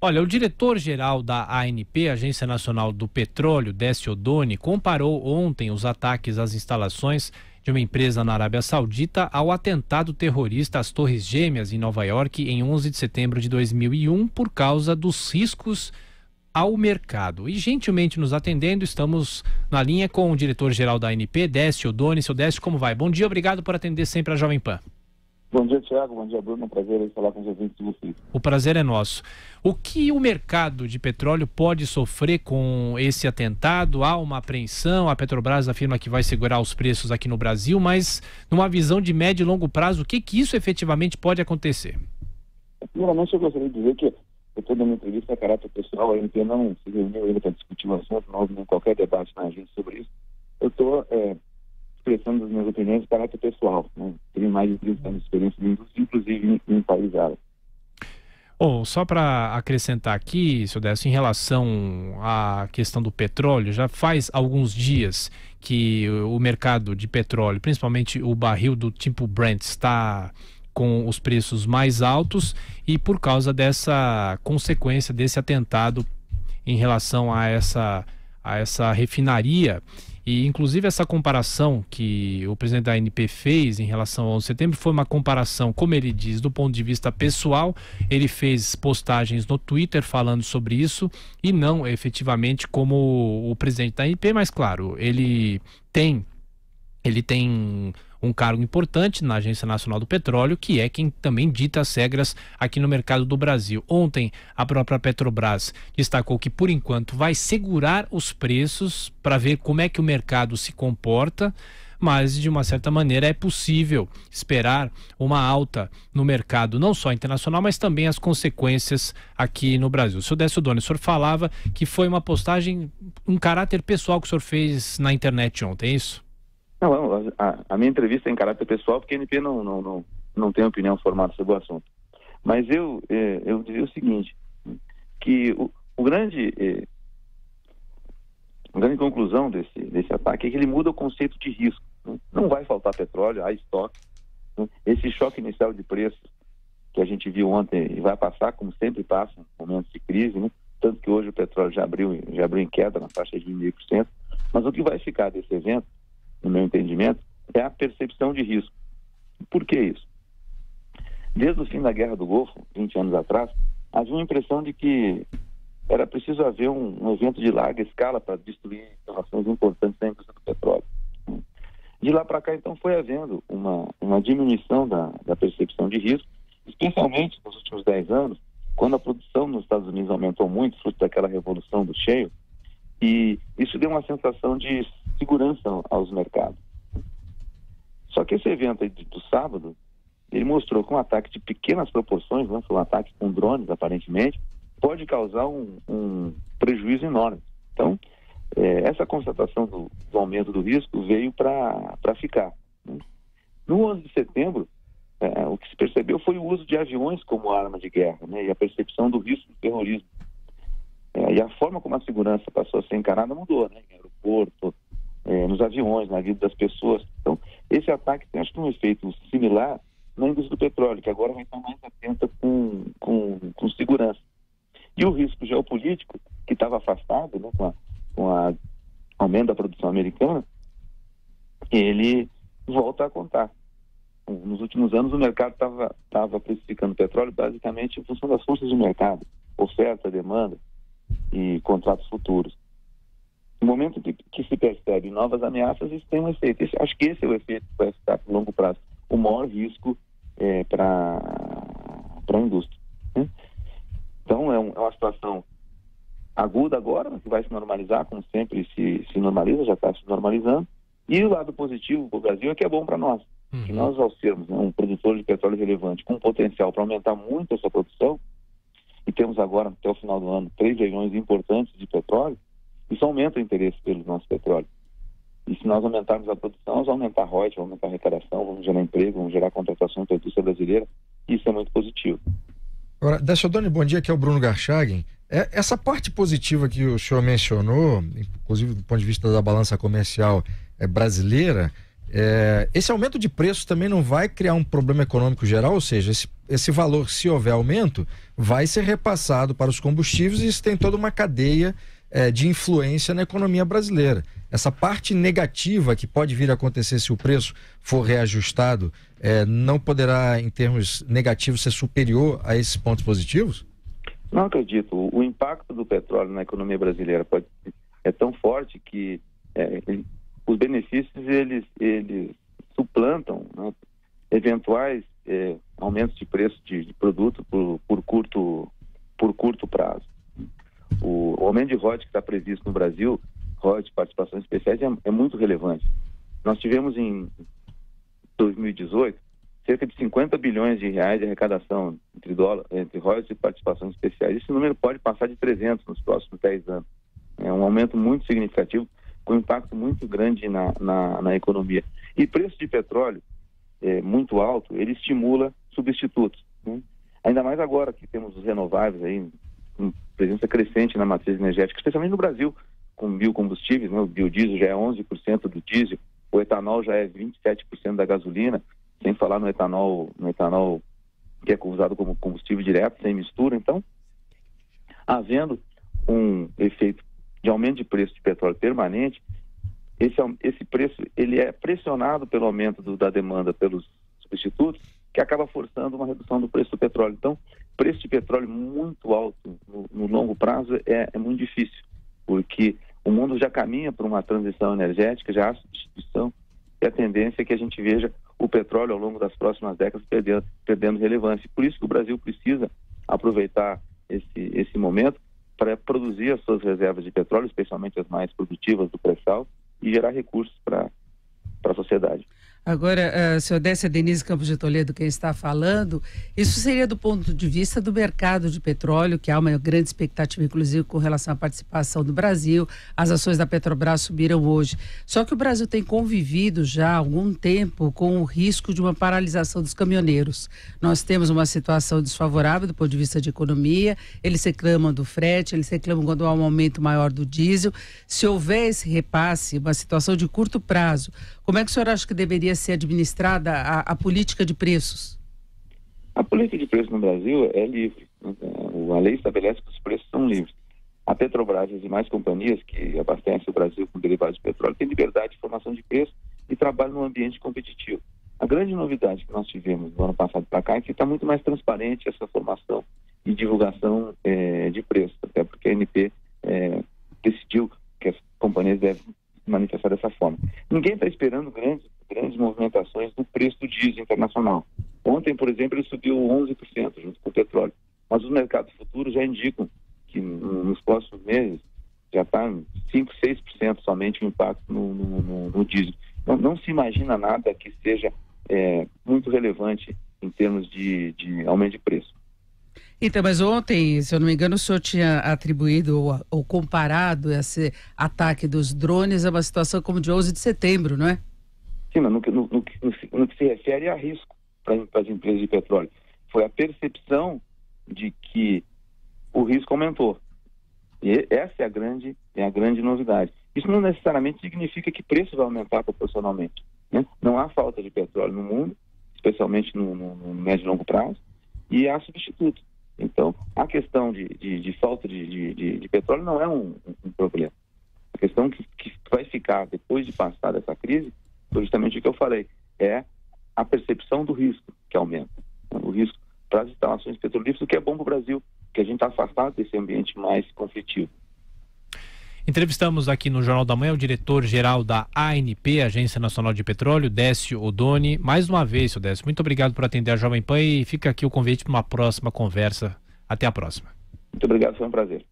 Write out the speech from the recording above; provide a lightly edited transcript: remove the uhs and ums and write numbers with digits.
Olha, o diretor-geral da ANP, Agência Nacional do Petróleo, Décio Oddone, comparou ontem os ataques às instalações de uma empresa na Arábia Saudita ao atentado terrorista às Torres Gêmeas em Nova York em 11 de setembro de 2001 por causa dos riscos ao mercado. E gentilmente nos atendendo, estamos na linha com o diretor-geral da ANP, Décio Oddone. Seu Décio, como vai? Bom dia, obrigado por atender sempre a Jovem Pan. Bom dia, Thiago. Bom dia, Bruno. É um prazer falar com os ouvintes de vocês. O prazer é nosso. O que o mercado de petróleo pode sofrer com esse atentado? Há uma apreensão, a Petrobras afirma que vai segurar os preços aqui no Brasil, mas numa visão de médio e longo prazo, o que isso efetivamente pode acontecer? Primeiramente, eu gostaria de dizer que depois da minha entrevista a caráter pessoal, a ANP não se reuniu ainda para discutir o assunto, não houve qualquer debate na agência sobre isso. Eu estou expressando as minhas opiniões de caráter pessoal, né? Tenho mais de 30 anos de experiência na indústria, inclusive em países árabes. Só para acrescentar aqui, seu Décio, em relação à questão do petróleo, já faz alguns dias que o mercado de petróleo, principalmente o barril do tipo Brent, está com os preços mais altos e por causa dessa consequência desse atentado em relação a essa refinaria. E, inclusive, essa comparação que o presidente da ANP fez em relação ao 11 de setembro foi uma comparação, como ele diz, do ponto de vista pessoal. Ele fez postagens no Twitter falando sobre isso e não efetivamente como o presidente da ANP, mas, claro, ele tem um cargo importante na Agência Nacional do Petróleo, que é quem também dita as regras aqui no mercado do Brasil. Ontem, a própria Petrobras destacou que, por enquanto, vai segurar os preços para ver como é que o mercado se comporta, mas, de uma certa maneira, é possível esperar uma alta no mercado, não só internacional, mas também as consequências aqui no Brasil. O senhor Décio Oddone, o senhor falava que foi uma postagem, um caráter pessoal que o senhor fez na internet ontem, é isso? Não, a minha entrevista é em caráter pessoal, porque a ANP não tem opinião formada sobre o assunto. Mas eu diria o seguinte, que a grande conclusão desse ataque é que ele muda o conceito de risco. Não vai faltar petróleo, há estoque. Esse choque inicial de preços que a gente viu ontem e vai passar, como sempre passa, em momentos de crise, né? Tanto que hoje o petróleo já abriu em queda na faixa de 1,5%. Mas o que vai ficar desse evento, no meu entendimento, é a percepção de risco. Por que isso? Desde o fim da Guerra do Golfo, 20 anos atrás, havia uma impressão de que era preciso haver um evento de larga escala para destruir instalações importantes da indústria do petróleo. De lá para cá, então, foi havendo uma diminuição da percepção de risco, especialmente nos últimos 10 anos, quando a produção nos Estados Unidos aumentou muito, fruto daquela revolução do shale, e isso deu uma sensação de segurança aos mercados. Só que esse evento aí do sábado, ele mostrou que um ataque de pequenas proporções, né, foi um ataque com drones, aparentemente, pode causar um prejuízo enorme. Então, essa constatação do aumento do risco veio para ficar. No 11 de setembro, o que se percebeu foi o uso de aviões como arma de guerra, né, e a percepção do risco do terrorismo. E a forma como a segurança passou a ser encarada mudou, né? Em aeroporto, nos aviões, na vida das pessoas. Então, esse ataque tem, acho que, um efeito similar na indústria do petróleo, que agora vai estar mais atenta com segurança. E o risco geopolítico, que estava afastado, né, com o aumento da produção americana, ele volta a contar. Nos últimos anos, o mercado estava precificando petróleo basicamente em função das forças de mercado, oferta, demanda e contratos futuros. No momento que se percebe novas ameaças, isso tem um efeito. Acho que esse é o efeito que vai ficar a longo prazo. O maior risco para a indústria. Né? Então, é uma situação aguda agora, que vai se normalizar, como sempre se normaliza, já está se normalizando. E o lado positivo para o Brasil é que é bom para nós. Que nós, ao sermos, né, um produtor de petróleo relevante com potencial para aumentar muito essa produção, e temos agora, até o final do ano, 3 leilões importantes de petróleo, isso aumenta o interesse pelo nosso petróleo. E se nós aumentarmos a produção, nós vamos aumentar a royalties, vamos aumentar a arrecadação, vamos gerar emprego, vamos gerar contratação para a indústria brasileira, e isso é muito positivo. Agora, Décio Oddone, bom dia, aqui é o Bruno Garchagen. Essa parte positiva que o senhor mencionou, inclusive do ponto de vista da balança comercial brasileira, esse aumento de preços também não vai criar um problema econômico geral? Ou seja, esse valor, se houver aumento, vai ser repassado para os combustíveis, e isso tem toda uma cadeia de influência na economia brasileira. Essa parte negativa que pode vir a acontecer se o preço for reajustado, não poderá, em termos negativos, ser superior a esses pontos positivos? Não acredito. O impacto do petróleo na economia brasileira é tão forte que os benefícios eles suplantam, né, eventuais aumentos de preço de produto por curto prazo. O aumento de royalties que está previsto no Brasil, royalties de participações especiais, é muito relevante. Nós tivemos em 2018 cerca de 50 bilhões de reais de arrecadação entre royalties e participações especiais. Esse número pode passar de 300 nos próximos 10 anos. É um aumento muito significativo, com impacto muito grande na economia. E preço de petróleo muito alto, ele estimula substitutos, né? Ainda mais agora que temos os renováveis aí, com presença crescente na matriz energética, especialmente no Brasil, com biocombustíveis, né? O biodiesel já é 11% do diesel, o etanol já é 27% da gasolina, sem falar no etanol que é usado como combustível direto, sem mistura. Então, havendo um efeito de aumento de preço de petróleo permanente, esse preço ele é pressionado pelo aumento da demanda pelos substitutos, que acaba forçando uma redução do preço do petróleo. Então, preço de petróleo muito alto no longo prazo é muito difícil, porque o mundo já caminha para uma transição energética, já há substituição, e a tendência é que a gente veja o petróleo ao longo das próximas décadas perdendo relevância. Por isso que o Brasil precisa aproveitar esse momento para produzir as suas reservas de petróleo, especialmente as mais produtivas do pré-sal, e gerar recursos para a sociedade. Agora, se eu desse a Denise Campos de Toledo quem está falando, isso seria do ponto de vista do mercado de petróleo, que há uma grande expectativa, inclusive, com relação à participação do Brasil. As ações da Petrobras subiram hoje. Só que o Brasil tem convivido já há algum tempo com o risco de uma paralisação dos caminhoneiros. Nós temos uma situação desfavorável do ponto de vista de economia, eles reclamam do frete, eles reclamam quando há um aumento maior do diesel. Se houver esse repasse, uma situação de curto prazo, como é que o senhor acha que deveria ser administrada a política de preços? A política de preços no Brasil é livre. A lei estabelece que os preços são livres. A Petrobras e as demais companhias que abastecem o Brasil com derivados de petróleo têm liberdade de formação de preço e trabalham num ambiente competitivo. A grande novidade que nós tivemos do ano passado para cá é que está muito mais transparente essa formação e divulgação de preços, até porque a ANP decidiu que as companhias devem manifestar dessa forma. Ninguém está esperando grandes movimentações no preço do diesel internacional. Ontem, por exemplo, ele subiu 11% junto com o petróleo. Mas os mercados futuros já indicam que nos próximos meses já está 5%, 6% somente o impacto no diesel. Não se imagina nada que seja muito relevante em termos de aumento de preço. Então, mas ontem, se eu não me engano, o senhor tinha atribuído ou comparado esse ataque dos drones a uma situação como de 11 de setembro, não é? Sim, mas no que se refere a risco para as empresas de petróleo. Foi a percepção de que o risco aumentou. E essa é a grande novidade. Isso não necessariamente significa que o preço vai aumentar proporcionalmente, né? Não há falta de petróleo no mundo, especialmente no médio e longo prazo, e há substitutos. Então, a questão de falta de petróleo não é um problema. A questão que vai ficar depois de passar dessa crise foi justamente o que eu falei, é a percepção do risco que aumenta, né? O risco para as instalações petrolíferas, o que é bom para o Brasil, que a gente está afastado desse ambiente mais conflitivo. Entrevistamos aqui no Jornal da Manhã o diretor-geral da ANP, Agência Nacional de Petróleo, Décio Oddoni. Mais uma vez, seu Décio, muito obrigado por atender a Jovem Pan e fica aqui o convite para uma próxima conversa. Até a próxima. Muito obrigado, foi um prazer.